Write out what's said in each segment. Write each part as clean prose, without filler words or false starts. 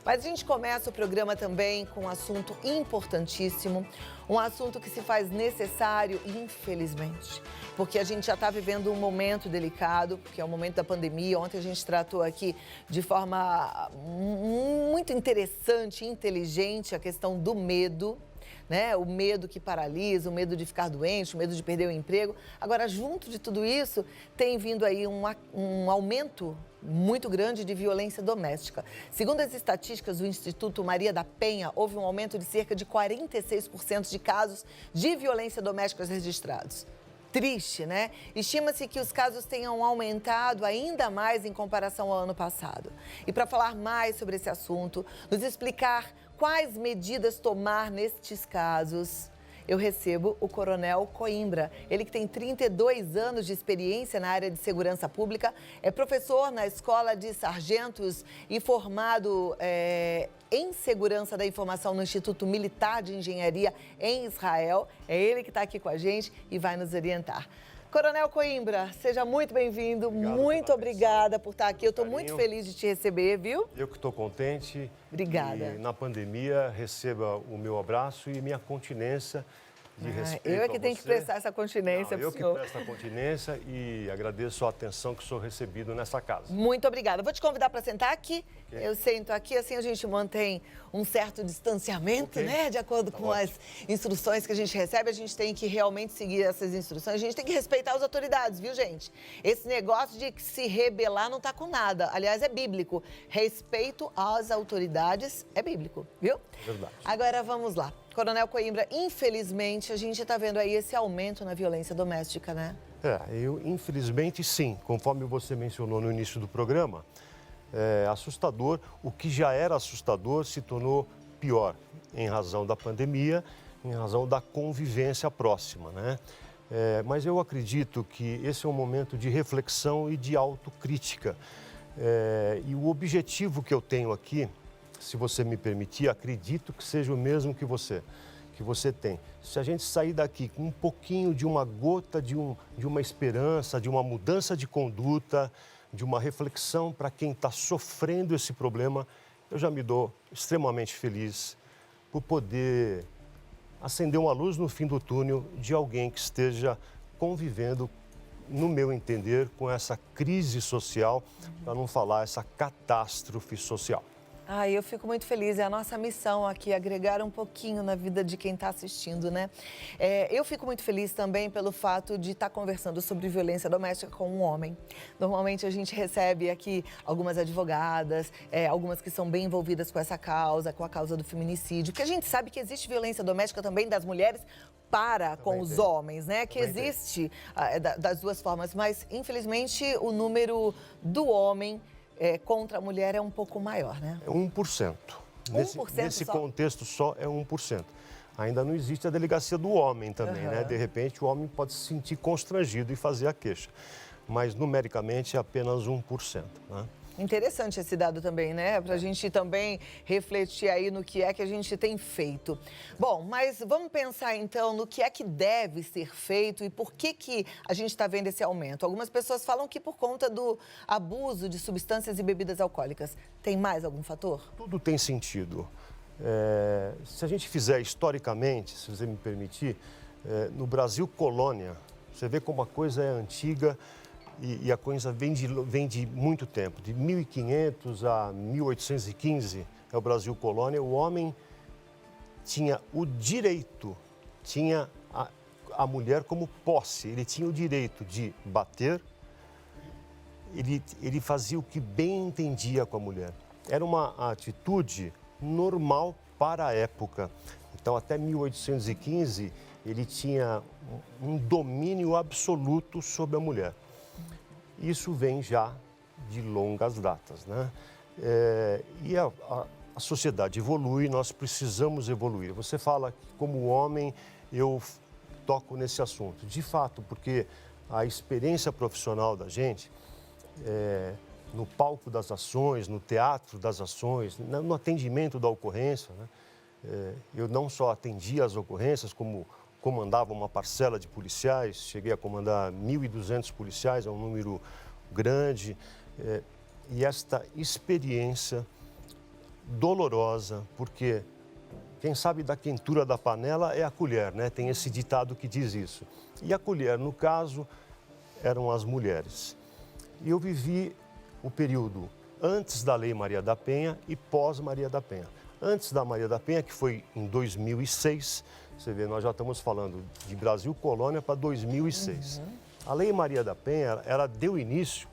Mas a gente começa o programa também com um assunto importantíssimo, um assunto que se faz necessário, infelizmente, porque a gente já está vivendo um momento delicado, que é o momento da pandemia. Ontem a gente tratou aqui de forma muito interessante e inteligente a questão do medo, né? O medo que paralisa, o medo de ficar doente, o medo de perder o emprego. Agora, junto de tudo isso, tem vindo aí um aumento muito grande de violência doméstica. Segundo as estatísticas do Instituto Maria da Penha, houve um aumento de cerca de 46% de casos de violência doméstica registrados. Triste, né? Estima-se que os casos tenham aumentado ainda mais em comparação ao ano passado. E para falar mais sobre esse assunto, nos explicar quais medidas tomar nestes casos, eu recebo o Coronel Coimbra. Ele que tem 32 anos de experiência na área de segurança pública, é professor na Escola de Sargentos e formado em Segurança da Informação no Instituto Militar de Engenharia em Israel. É ele que está aqui com a gente e vai nos orientar. Coronel Coimbra, seja muito bem-vindo, muito obrigada por estar aqui. Eu estou muito feliz de te receber, viu? Eu que estou contente. Obrigada. E na pandemia, receba o meu abraço e minha continência de respeito eu é que tenho que prestar essa continência para o senhor. Eu que presto a continência e agradeço a atenção que sou recebido nessa casa. Muito obrigada. Vou te convidar para sentar aqui. Okay. Eu sento aqui, assim a gente mantém um certo distanciamento, né? De acordo com as instruções que a gente recebe, a gente tem que realmente seguir essas instruções. A gente tem que respeitar as autoridades, viu, gente? Esse negócio de se rebelar não tá com nada. Aliás, é bíblico. Respeito às autoridades é bíblico, viu? Verdade. Agora vamos lá. Coronel Coimbra, infelizmente, a gente está vendo aí esse aumento na violência doméstica, né? Infelizmente, sim. Conforme você mencionou no início do programa, é assustador. O que já era assustador se tornou pior em razão da pandemia, em razão da convivência próxima, né? Mas eu acredito que esse é um momento de reflexão e de autocrítica. E o objetivo que eu tenho aqui, se você me permitir, acredito que seja o mesmo que você tem. Se a gente sair daqui com um pouquinho de uma gota de uma esperança, de uma mudança de conduta, de uma reflexão para quem está sofrendo esse problema, eu já me dou extremamente feliz por poder acender uma luz no fim do túnel de alguém que esteja convivendo, no meu entender, com essa crise social, para não falar essa catástrofe social. Eu fico muito feliz, é a nossa missão aqui, agregar um pouquinho na vida de quem está assistindo, né? Eu fico muito feliz também pelo fato de estar conversando sobre violência doméstica com um homem. Normalmente a gente recebe aqui algumas advogadas, algumas que são bem envolvidas com essa causa, com a causa do feminicídio, porque a gente sabe que existe violência doméstica também das mulheres com os homens, né? Que existe das duas formas, mas infelizmente o número do homem contra a mulher é um pouco maior, né? É 1%. 1% nesse só? contexto só é 1%. Ainda não existe a delegacia do homem também, né? De repente o homem pode se sentir constrangido e fazer a queixa. Mas numericamente é apenas 1%, né? Interessante esse dado também, né? Para a gente também refletir aí no que é que a gente tem feito. Bom, mas vamos pensar então no que é que deve ser feito e por que a gente está vendo esse aumento. Algumas pessoas falam que por conta do abuso de substâncias e bebidas alcoólicas. Tem mais algum fator? Tudo tem sentido. Se a gente fizer historicamente, se você me permitir, no Brasil colônia, você vê como a coisa é antiga. E a coisa vem de muito tempo, de 1500 a 1815, é o Brasil colônia. O homem tinha o direito, tinha a mulher como posse, ele tinha o direito de bater, ele fazia o que bem entendia com a mulher. Era uma atitude normal para a época. Então, até 1815, ele tinha um domínio absoluto sobre a mulher. Isso vem já de longas datas, né? E a sociedade evolui, nós precisamos evoluir. Você fala que, como homem, eu toco nesse assunto. De fato, porque a experiência profissional da gente, no palco das ações, no teatro das ações, no atendimento da ocorrência, né? Eu não só atendia as ocorrências, como comandava uma parcela de policiais, cheguei a comandar 1.200 policiais, é um número grande. E esta experiência dolorosa, porque quem sabe da quentura da panela é a colher, né? Tem esse ditado que diz isso. E a colher, no caso, eram as mulheres. E eu vivi o período antes da Lei Maria da Penha e pós Maria da Penha. Antes da Maria da Penha, que foi em 2006, você vê, nós já estamos falando de Brasil Colônia para 2006. A Lei Maria da Penha, ela deu início,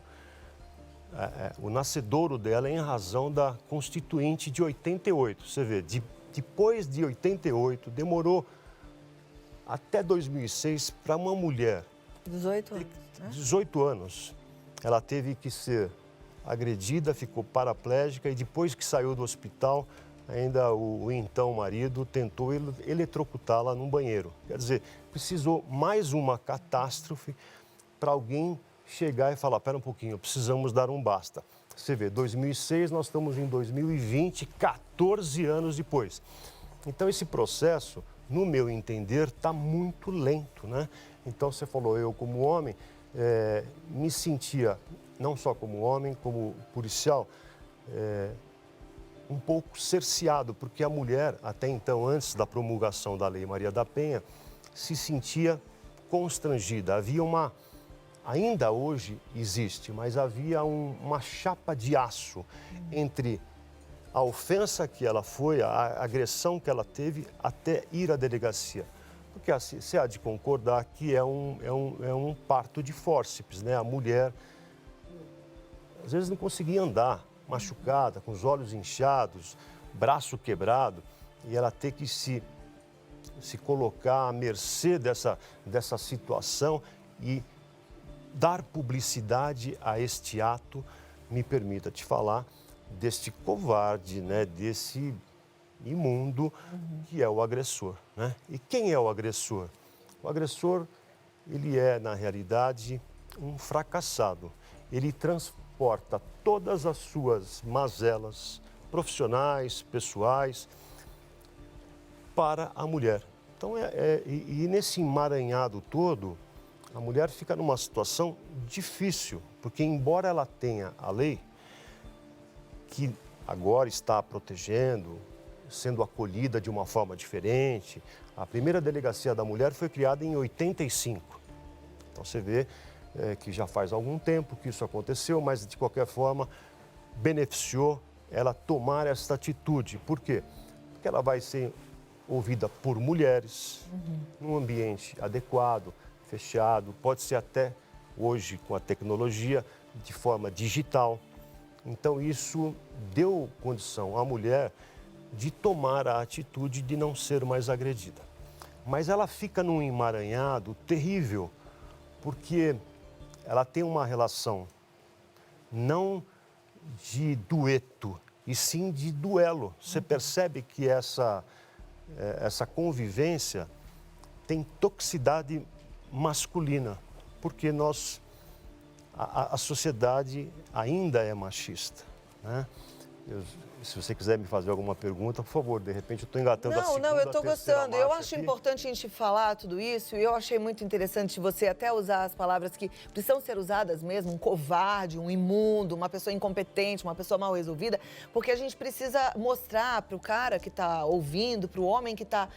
o nascedouro dela é em razão da Constituinte de 88. Você vê, depois de 88, demorou até 2006 para uma mulher... 18 anos. 18 anos. Ela teve que ser agredida, ficou paraplégica e depois que saiu do hospital, ainda o então marido tentou eletrocutá-la num banheiro. Quer dizer, precisou mais uma catástrofe para alguém chegar e falar, espera um pouquinho, precisamos dar um basta. Você vê, 2006, nós estamos em 2020, 14 anos depois. Então, esse processo, no meu entender, está muito lento, né? Então, você falou, eu como homem, me sentia, não só como homem, como policial, um pouco cerceado, porque a mulher, até então, antes da promulgação da Lei Maria da Penha, se sentia constrangida. Havia ainda hoje existe, mas havia uma chapa de aço entre a ofensa que ela foi, a agressão que ela teve, até ir à delegacia. Porque você há de concordar que é um parto de fórceps, né? A mulher, às vezes, não conseguia andar, machucada, com os olhos inchados, braço quebrado, e ela ter que se colocar à mercê dessa situação e dar publicidade a este ato. Me permita te falar deste covarde, né? Desse imundo que é o agressor, né? E quem é o agressor? O agressor, ele é, na realidade, um fracassado. Ele transporta todas as suas mazelas profissionais, pessoais, para a mulher. Então, e nesse emaranhado todo, a mulher fica numa situação difícil, porque embora ela tenha a lei, que agora está protegendo, sendo acolhida de uma forma diferente, a primeira delegacia da mulher foi criada em 85. Então você vê que já faz algum tempo que isso aconteceu, mas de qualquer forma beneficiou ela tomar essa atitude. Por quê? Porque ela vai ser ouvida por mulheres, num ambiente adequado, fechado, pode ser até hoje com a tecnologia de forma digital. Então isso deu condição à mulher de tomar a atitude de não ser mais agredida. Mas ela fica num emaranhado terrível, porque ela tem uma relação não de dueto, e sim de duelo. Você percebe que essa convivência tem toxicidade masculina, porque a sociedade ainda é machista, né? Se você quiser me fazer alguma pergunta, por favor, de repente eu estou engatando a segunda, Não, eu estou gostando. Eu acho aqui. importante a gente falar tudo isso e eu achei muito interessante você até usar as palavras que precisam ser usadas mesmo, um covarde, um imundo, uma pessoa incompetente, uma pessoa mal resolvida, porque a gente precisa mostrar para o cara que está ouvindo, para o homem que está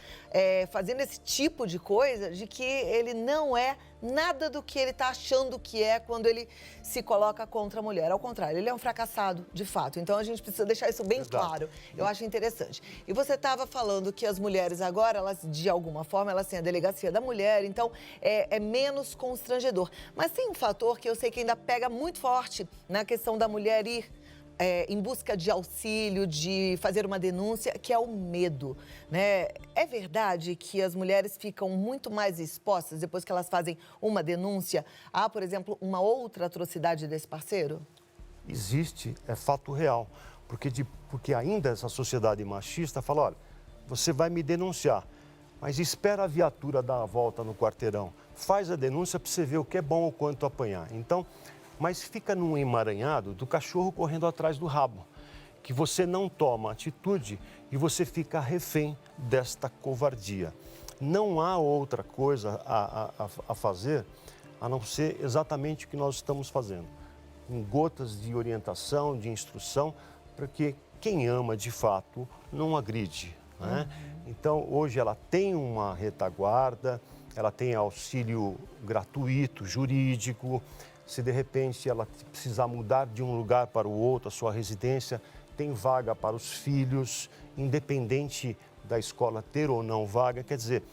fazendo esse tipo de coisa, de que ele não é nada do que ele está achando que é quando ele se coloca contra a mulher. Ao contrário, ele é um fracassado, de fato. Então, a gente precisa deixar isso bem claro. Eu acho interessante. E você estava falando que as mulheres agora, elas, de alguma forma, elas têm a delegacia da mulher, então é menos constrangedor. Mas tem um fator que eu sei que ainda pega muito forte na questão da mulher ir em busca de auxílio, de fazer uma denúncia, que é o medo, né? É verdade que as mulheres ficam muito mais expostas depois que elas fazem uma denúncia a, por exemplo, uma outra atrocidade desse parceiro? Existe, é fato real, porque ainda essa sociedade machista fala, olha, você vai me denunciar, mas espera a viatura dar a volta no quarteirão, faz a denúncia para você ver o que é bom ou quanto apanhar. Então, mas fica num emaranhado do cachorro correndo atrás do rabo, que você não toma atitude e você fica refém desta covardia. Não há outra coisa a fazer a não ser exatamente o que nós estamos fazendo, com gotas de orientação, de instrução, para que quem ama de fato não agride, né? Então, hoje ela tem uma retaguarda, ela tem auxílio gratuito, jurídico. Se de repente ela precisar mudar de um lugar para o outro, a sua residência, tem vaga para os filhos, independente da escola ter ou não vaga. Quer dizer,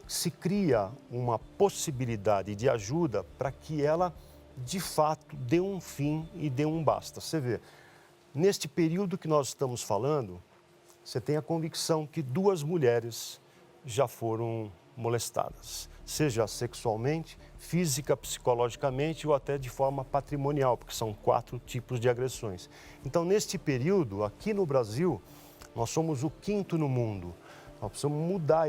se cria uma possibilidade de ajuda para que ela, de fato, dê um fim e dê um basta. Você vê, neste período que nós estamos falando, você tem a convicção que 2 mulheres já foram molestadas, seja sexualmente, física, psicologicamente ou até de forma patrimonial, porque são 4 tipos de agressões. Então, neste período, aqui no Brasil, nós somos o 5º no mundo. Nós precisamos mudar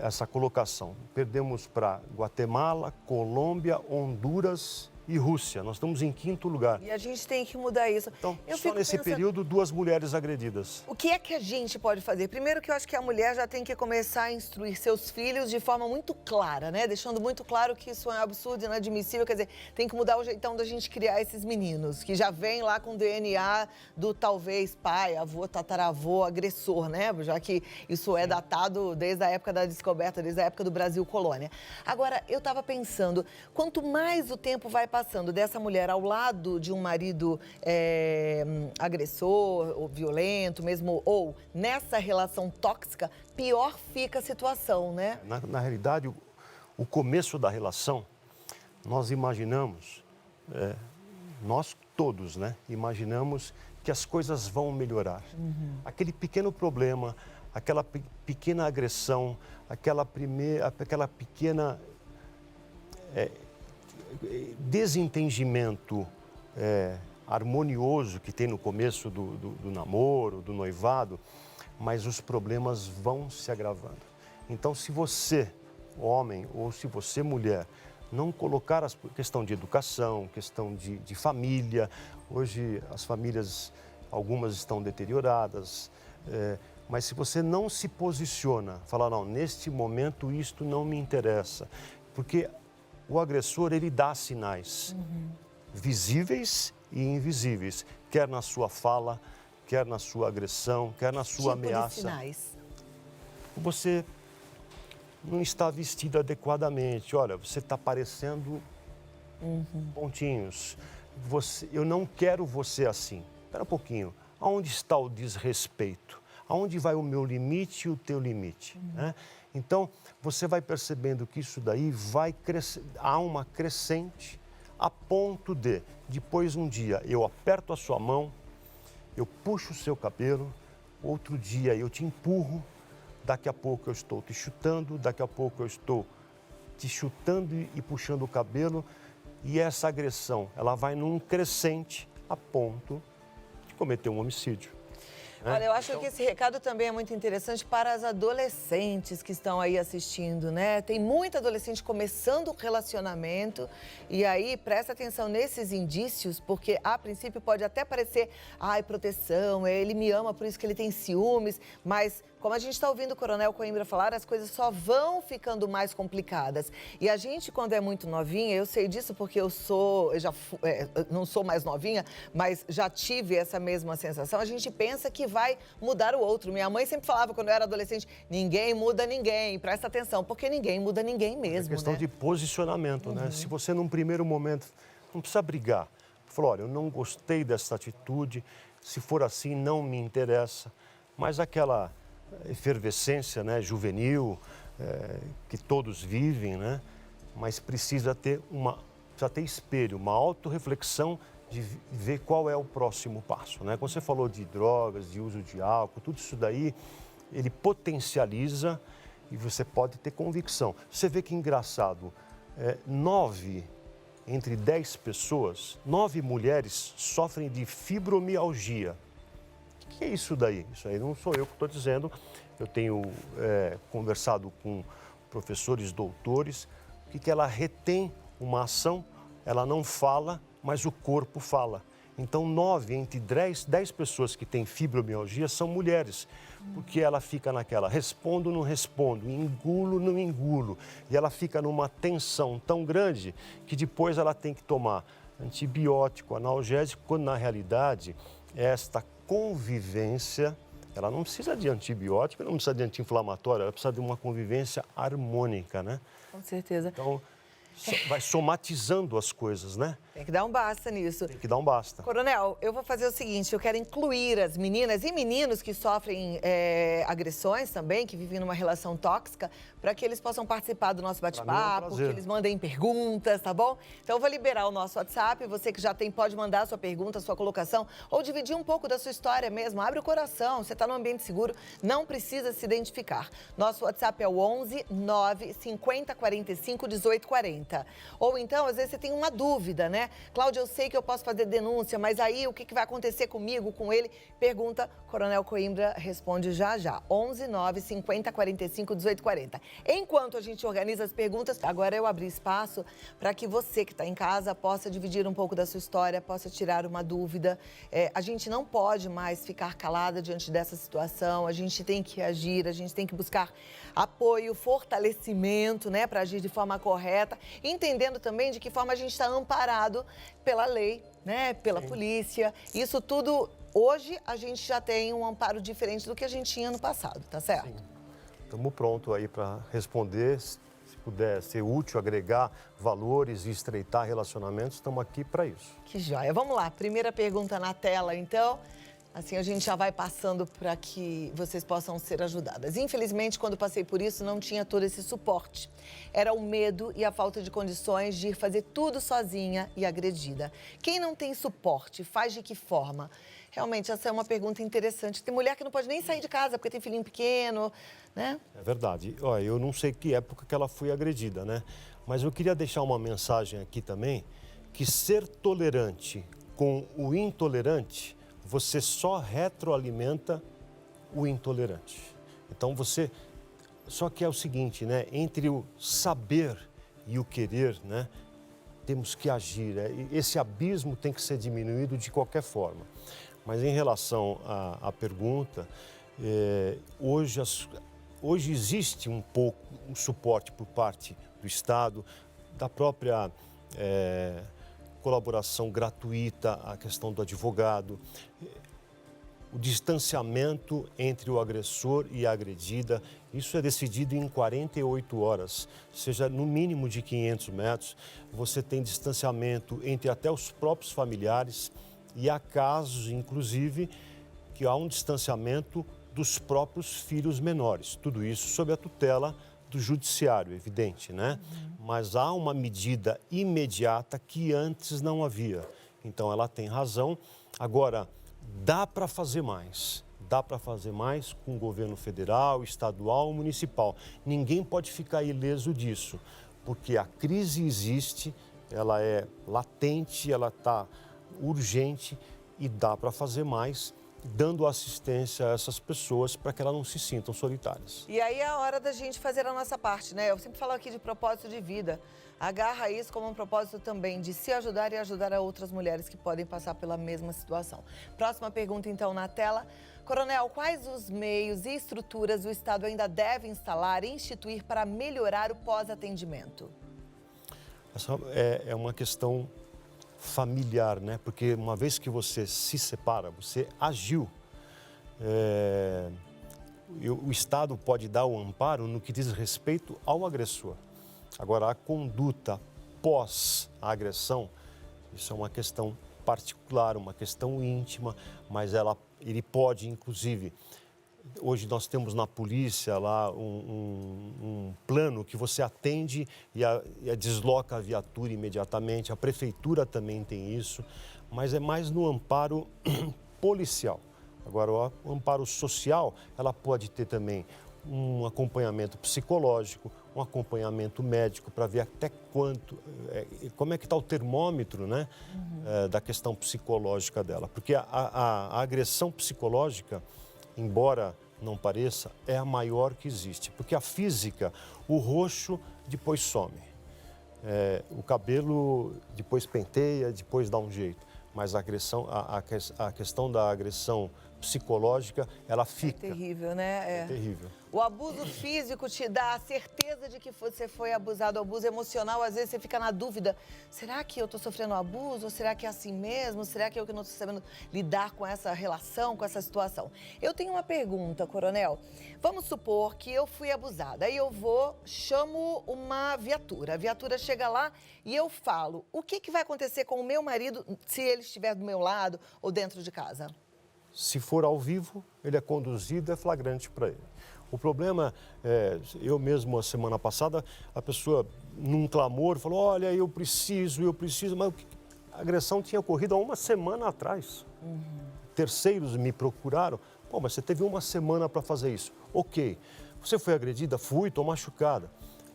essa colocação. Perdemos para Guatemala, Colômbia, Honduras e Rússia. Nós estamos em 5º lugar. E a gente tem que mudar isso. Então, só nesse período, 2 mulheres agredidas. O que é que a gente pode fazer? Primeiro que eu acho que a mulher já tem que começar a instruir seus filhos de forma muito clara, né? Deixando muito claro que isso é um absurdo, inadmissível. Quer dizer, tem que mudar o jeitão da gente criar esses meninos, que já vêm lá com DNA do talvez pai, avô, tataravô, agressor, né? Já que isso é datado desde a época da descoberta, desde a época do Brasil colônia. Agora, eu estava pensando, quanto mais o tempo vai passando dessa mulher ao lado de um marido agressor ou violento mesmo, ou nessa relação tóxica, pior fica a situação, né? Na realidade, o começo da relação, nós imaginamos, nós todos, né? Imaginamos que as coisas vão melhorar. Aquele pequeno problema, aquela pequena agressão, aquela pequena desentendimento harmonioso que tem no começo do namoro, do noivado, mas os problemas vão se agravando. Então, se você, homem, ou se você, mulher, não colocar a questão de educação, questão de família, hoje as famílias, algumas estão deterioradas, mas se você não se posiciona, falar, não, neste momento isto não me interessa, porque o agressor, ele dá sinais visíveis e invisíveis, quer na sua fala, quer na sua agressão, quer na sua ameaça. De sinais? Você não está vestido adequadamente, olha, você está parecendo pontinhos. Eu não quero você assim. Espera um pouquinho, aonde está o desrespeito? Aonde vai o meu limite e o teu limite? Né? Então, você vai percebendo que isso daí vai crescer, há uma crescente a ponto de, depois um dia, eu aperto a sua mão, eu puxo o seu cabelo, outro dia eu te empurro, daqui a pouco eu estou te chutando, daqui a pouco eu estou te chutando e puxando o cabelo, e essa agressão, ela vai num crescente a ponto de cometer um homicídio. Olha, eu acho que esse recado também é muito interessante para as adolescentes que estão aí assistindo, né? Tem muita adolescente começando o relacionamento e aí presta atenção nesses indícios, porque a princípio pode até parecer, ai, proteção, ele me ama, por isso que ele tem ciúmes, mas como a gente está ouvindo o Coronel Coimbra falar, as coisas só vão ficando mais complicadas. E a gente, quando é muito novinha, eu sei disso porque não sou mais novinha, mas já tive essa mesma sensação, a gente pensa que vai mudar o outro. Minha mãe sempre falava, quando eu era adolescente, ninguém muda ninguém, presta atenção, porque ninguém muda ninguém mesmo, É questão, né? de posicionamento, né? Se você, num primeiro momento, não precisa brigar. Falou, olha, eu não gostei dessa atitude, se for assim, não me interessa. Mas aquela efervescência, né, juvenil, que todos vivem, né? Mas precisa ter espelho, uma autorreflexão de ver qual é o próximo passo, né? Quando você falou de drogas, de uso de álcool, tudo isso daí, ele potencializa e você pode ter convicção. Você vê que engraçado, 9 entre 10 pessoas, 9 mulheres sofrem de fibromialgia. O que é isso daí? Isso aí não sou eu que estou dizendo, eu tenho conversado com professores, doutores, que ela retém uma ação, ela não fala, mas o corpo fala. Então, 9 entre 10 pessoas que têm fibromialgia são mulheres, porque ela fica naquela, respondo, não respondo, engulo, não engulo. E ela fica numa tensão tão grande que depois ela tem que tomar antibiótico, analgésico, quando na realidade esta convivência, ela não precisa de antibiótico, não precisa de anti-inflamatório, ela precisa de uma convivência harmônica, né? Com certeza. Então, vai somatizando as coisas, né? Tem que dar um basta nisso. Tem que dar um basta. Coronel, eu vou fazer o seguinte, eu quero incluir as meninas e meninos que sofrem agressões também, que vivem numa relação tóxica, para que eles possam participar do nosso bate-papo, que eles mandem perguntas, tá bom? Então eu vou liberar o nosso WhatsApp, você que já tem pode mandar a sua pergunta, a sua colocação, ou dividir um pouco da sua história mesmo, abre o coração, você está num ambiente seguro, não precisa se identificar. Nosso WhatsApp é o 11 9 50 45 18 40. Ou então, às vezes você tem uma dúvida, né? Cláudia, eu sei que eu posso fazer denúncia, mas aí o que vai acontecer comigo, com ele? Pergunta, Coronel Coimbra responde já já. 11 9 50 45 18 40. Enquanto a gente organiza as perguntas, agora eu abri espaço para que você que está em casa possa dividir um pouco da sua história, possa tirar uma dúvida. A gente não pode mais ficar calada diante dessa situação, a gente tem que agir, a gente tem que buscar apoio, fortalecimento, né, para agir de forma correta, entendendo também de que forma a gente está amparado pela lei, né, pela polícia. Isso tudo, hoje, a gente já tem um amparo diferente do que a gente tinha no passado, tá certo? Sim. Estamos prontos aí para responder, se puder ser útil, agregar valores e estreitar relacionamentos, estamos aqui para isso. Que joia. Vamos lá, primeira pergunta na tela, então. Assim, a gente já vai passando para que vocês possam ser ajudadas. Infelizmente, quando passei por isso, não tinha todo esse suporte. Era o medo e a falta de condições de ir fazer tudo sozinha e agredida. Quem não tem suporte, faz de que forma? Realmente, essa é uma pergunta interessante. Tem mulher que não pode nem sair de casa porque tem filhinho pequeno, né? É verdade. Olha, eu não sei que época que ela foi agredida, né? Mas eu queria deixar uma mensagem aqui também, que ser tolerante com o intolerante, você só retroalimenta o intolerante. Então você... Só que é o seguinte, né? Entre o saber e o querer, né? Temos que agir. Esse abismo tem que ser diminuído de qualquer forma. Mas em relação à pergunta, hoje existe um pouco um suporte por parte do Estado, da própria colaboração gratuita, a questão do advogado, o distanciamento entre o agressor e a agredida, isso é decidido em 48 horas, seja no mínimo de 500 metros, você tem distanciamento entre até os próprios familiares e há casos, inclusive, que há um distanciamento dos próprios filhos menores, tudo isso sob a tutela do judiciário, evidente, né? Mas há uma medida imediata que antes não havia. Então, ela tem razão. Agora, dá para fazer mais. Dá para fazer mais com o governo federal, estadual, municipal. Ninguém pode ficar ileso disso, porque a crise existe, ela é latente, ela está urgente e dá para fazer mais, dando assistência a essas pessoas para que elas não se sintam solitárias. E aí é a hora da gente fazer a nossa parte, né? Eu sempre falo aqui de propósito de vida. Agarra isso como um propósito também de se ajudar e ajudar a outras mulheres que podem passar pela mesma situação. Próxima pergunta, então, na tela. Coronel, quais os meios e estruturas o Estado ainda deve instalar e instituir para melhorar o pós-atendimento? Essa é uma questão familiar, né? Porque uma vez que você se separa, você agiu. O Estado pode dar o amparo no que diz respeito ao agressor. Agora, a conduta pós a agressão, isso é uma questão particular, uma questão íntima, mas ele pode, inclusive... Hoje nós temos na polícia lá um plano que você atende e desloca a viatura imediatamente. A prefeitura também tem isso, mas é mais no amparo policial. Agora, o amparo social, ela pode ter também um acompanhamento psicológico, um acompanhamento médico para ver até quanto, como é que está o termômetro, né, da questão psicológica dela. Porque a agressão psicológica, embora não pareça, é a maior que existe. Porque a física, o roxo depois some. O cabelo depois penteia, depois dá um jeito. Mas a agressão, a questão da agressão psicológica, ela É fica. terrível, né? É terrível. O abuso físico te dá a certeza de que você foi abusado. O abuso emocional, às vezes você fica na dúvida, será que eu estou sofrendo abuso? Ou será que é assim mesmo? Será que eu que não estou sabendo lidar com essa relação, com essa situação? Eu tenho uma pergunta, coronel. Vamos supor que eu fui abusada. Aí eu chamo uma viatura. A viatura chega lá e eu falo, o que vai acontecer com o meu marido se ele estiver do meu lado ou dentro de casa? Se for ao vivo, ele é conduzido, é flagrante para ele. O problema é, eu mesmo, a semana passada, a pessoa, num clamor, falou, olha, eu preciso, mas a agressão tinha ocorrido há uma semana atrás. Terceiros me procuraram, pô, mas você teve uma semana para fazer isso. Ok, você foi agredida? Fui, estou machucada.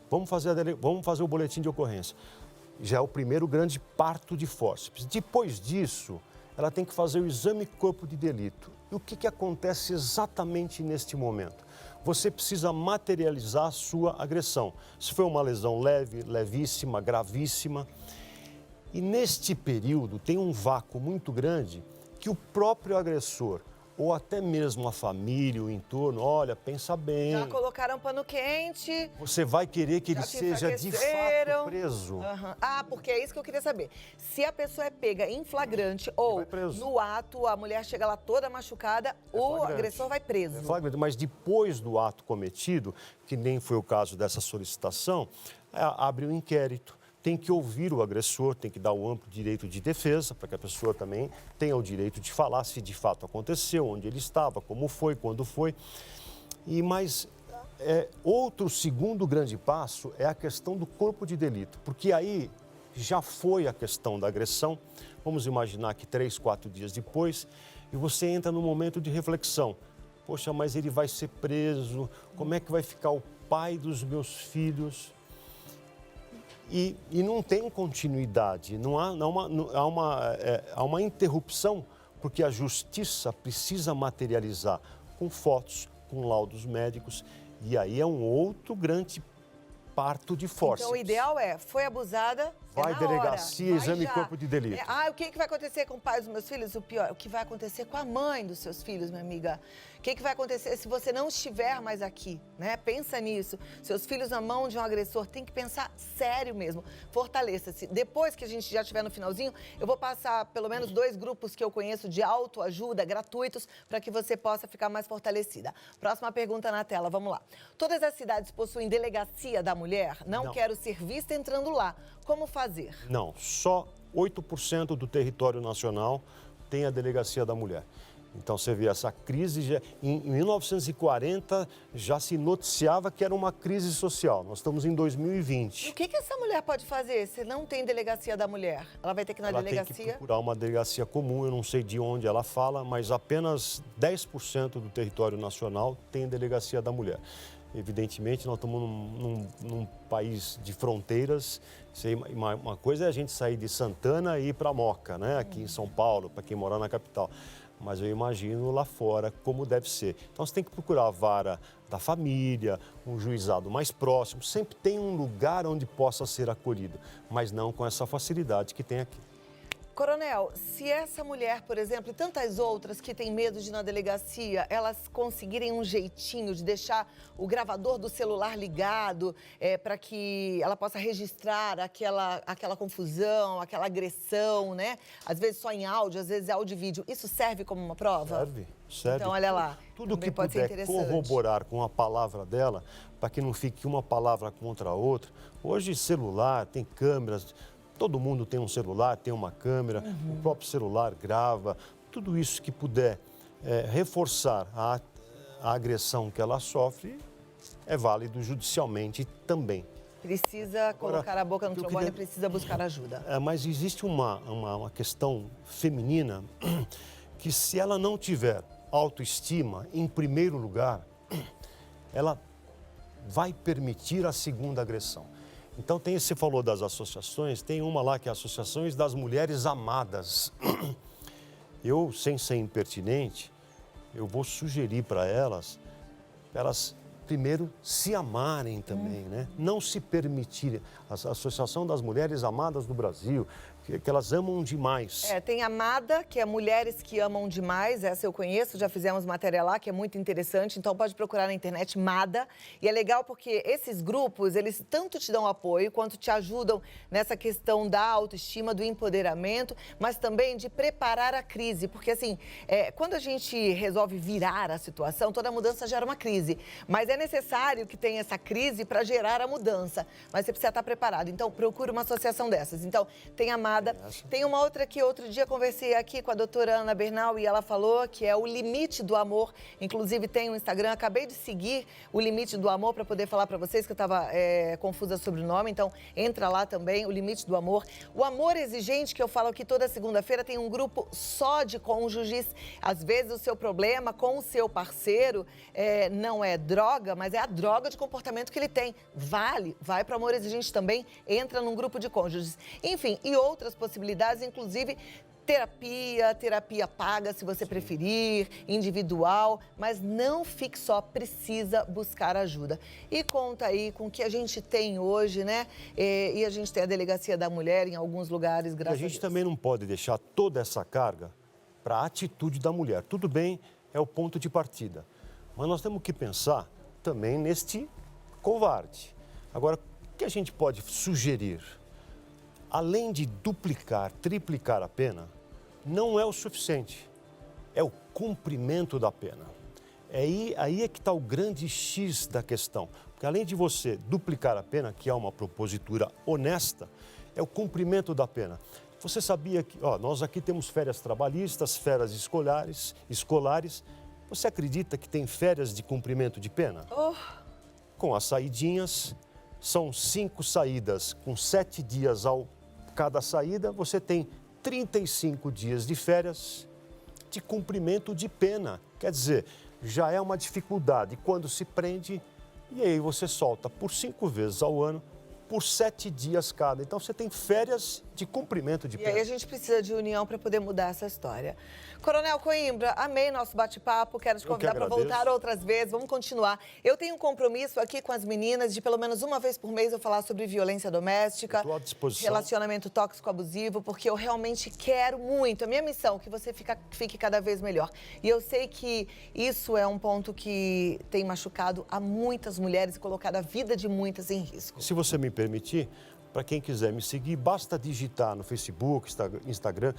Vamos fazer o boletim de ocorrência. Já é o primeiro grande parto de fórceps. Depois disso, ela tem que fazer o exame corpo de delito. E o que acontece exatamente neste momento? Você precisa materializar a sua agressão. Se foi uma lesão leve, levíssima, gravíssima. E neste período tem um vácuo muito grande que o próprio agressor, ou até mesmo a família, o entorno, olha, pensa bem. Já colocaram pano quente. Você vai querer que ele seja de fato preso. Ah, porque é isso que eu queria saber. Se a pessoa é pega em flagrante ou no ato, a mulher chega lá toda machucada, o agressor vai preso. É flagrante, mas depois do ato cometido, que nem foi o caso dessa solicitação, abre um inquérito. Tem que ouvir o agressor, tem que dar o amplo direito de defesa, para que a pessoa também tenha o direito de falar se de fato aconteceu, onde ele estava, como foi, quando foi. Mas outro segundo grande passo é a questão do corpo de delito, porque aí já foi a questão da agressão, vamos imaginar que 3, 4 dias depois, e você entra num momento de reflexão. Poxa, mas ele vai ser preso, como é que vai ficar o pai dos meus filhos? E não tem continuidade, há uma interrupção, porque a justiça precisa materializar com fotos, com laudos médicos, e aí é um outro grande parto de fórceps. Então o ideal foi abusada, vai delegacia, exame de corpo de delito. O que vai acontecer com o pai dos meus filhos? O pior, o que vai acontecer com a mãe dos seus filhos, minha amiga? O que vai acontecer se você não estiver mais aqui, né? Pensa nisso. Seus filhos na mão de um agressor, tem que pensar sério mesmo. Fortaleça-se. Depois que a gente já estiver no finalzinho, eu vou passar pelo menos 2 grupos que eu conheço de autoajuda, gratuitos, para que você possa ficar mais fortalecida. Próxima pergunta na tela, vamos lá. Todas as cidades possuem delegacia da mulher? Não quero ser vista entrando lá. Como fazer? Não, só 8% do território nacional tem a delegacia da mulher. Então você vê essa crise, em 1940 já se noticiava que era uma crise social, nós estamos em 2020. E o que essa mulher pode fazer se não tem delegacia da mulher? Ela vai ter que ir na delegacia? Ela tem que procurar uma delegacia comum, eu não sei de onde ela fala, mas apenas 10% do território nacional tem delegacia da mulher. Evidentemente, nós estamos num país de fronteiras. Uma coisa é a gente sair de Santana e ir para Moca, né? Aqui em São Paulo, para quem mora na capital. Mas eu imagino lá fora como deve ser. Então, você tem que procurar a vara da família, um juizado mais próximo. Sempre tem um lugar onde possa ser acolhido, mas não com essa facilidade que tem aqui. Coronel, se essa mulher, por exemplo, e tantas outras que têm medo de ir na delegacia, elas conseguirem um jeitinho de deixar o gravador do celular ligado para que ela possa registrar aquela confusão, aquela agressão, né? Às vezes só em áudio, às vezes é áudio e vídeo. Isso serve como uma prova? Serve. Então, olha lá. Tudo que puder corroborar com a palavra dela, para que não fique uma palavra contra a outra. Hoje, celular, tem câmeras. Todo mundo tem um celular, tem uma câmera, o próprio celular grava. Tudo isso que puder reforçar a agressão que ela sofre é válido judicialmente também. Precisa colocar a boca no trombone e precisa buscar ajuda. Mas existe uma questão feminina que, se ela não tiver autoestima, em primeiro lugar, ela vai permitir a segunda agressão. Então, você falou das associações, tem uma lá que é a Associações das Mulheres Amadas. Eu, sem ser impertinente, eu vou sugerir para elas primeiro se amarem também, né? Não se permitirem. A Associação das Mulheres Amadas do Brasil que elas amam demais. Tem a Mada, que é Mulheres que Amam Demais, essa eu conheço, já fizemos matéria lá, que é muito interessante, então pode procurar na internet, Mada. E é legal porque esses grupos, eles tanto te dão apoio, quanto te ajudam nessa questão da autoestima, do empoderamento, mas também de preparar a crise, porque assim, quando a gente resolve virar a situação, toda mudança gera uma crise, mas é necessário que tenha essa crise para gerar a mudança, mas você precisa estar preparado, então procure uma associação dessas. Então, tem a Mada. Tem uma outra que outro dia conversei aqui com a doutora Ana Bernal e ela falou que é o Limite do Amor. Inclusive tem um Instagram, acabei de seguir o Limite do Amor para poder falar para vocês que eu estava confusa sobre o nome. Então entra lá também, o Limite do Amor. O Amor Exigente, que eu falo aqui toda segunda-feira, tem um grupo só de cônjuges. Às vezes o seu problema com o seu parceiro não é droga, mas é a droga de comportamento que ele tem. Vai para o Amor Exigente também, entra num grupo de cônjuges. Enfim, e outras possibilidades, inclusive terapia paga, se você preferir, individual, mas não fique só, precisa buscar ajuda. E conta aí com o que a gente tem hoje, né? E a gente tem a Delegacia da Mulher em alguns lugares, graças a Deus. A gente também não pode deixar toda essa carga para a atitude da mulher. Tudo bem, é o ponto de partida, mas nós temos que pensar também neste covarde. Agora, o que a gente pode sugerir? Além de duplicar, triplicar a pena, não é o suficiente. É o cumprimento da pena. Aí é que está o grande X da questão. Porque além de você duplicar a pena, que é uma propositura honesta, é o cumprimento da pena. Você sabia que nós aqui temos férias trabalhistas, férias escolares. Você acredita que tem férias de cumprimento de pena? Com as saidinhas, são 5 saídas com 7 dias cada saída, você tem 35 dias de férias de cumprimento de pena. Quer dizer, já é uma dificuldade quando se prende e aí você solta por 5 vezes ao ano, por 7 dias cada. Então você tem férias de cumprimento de pena. E aí a gente precisa de união para poder mudar essa história. Coronel Coimbra, amei nosso bate-papo, quero te convidar para voltar outras vezes, vamos continuar. Eu tenho um compromisso aqui com as meninas de pelo menos uma vez por mês eu falar sobre violência doméstica, Estou à disposição. Relacionamento tóxico abusivo, porque eu realmente quero muito, a minha missão é que você fique cada vez melhor. E eu sei que isso é um ponto que tem machucado a muitas mulheres e colocado a vida de muitas em risco. Se você me permitir, para quem quiser me seguir, basta digitar no Facebook, Instagram,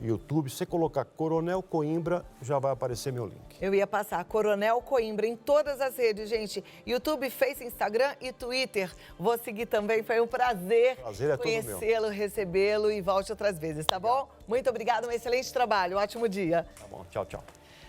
YouTube, você colocar Coronel Coimbra, já vai aparecer meu link. Eu ia passar Coronel Coimbra em todas as redes, gente. YouTube, Face, Instagram e Twitter. Vou seguir também, foi um prazer conhecê-lo, recebê-lo e volte outras vezes, tá bom? Muito obrigada, um excelente trabalho, um ótimo dia. Tá bom, tchau, tchau.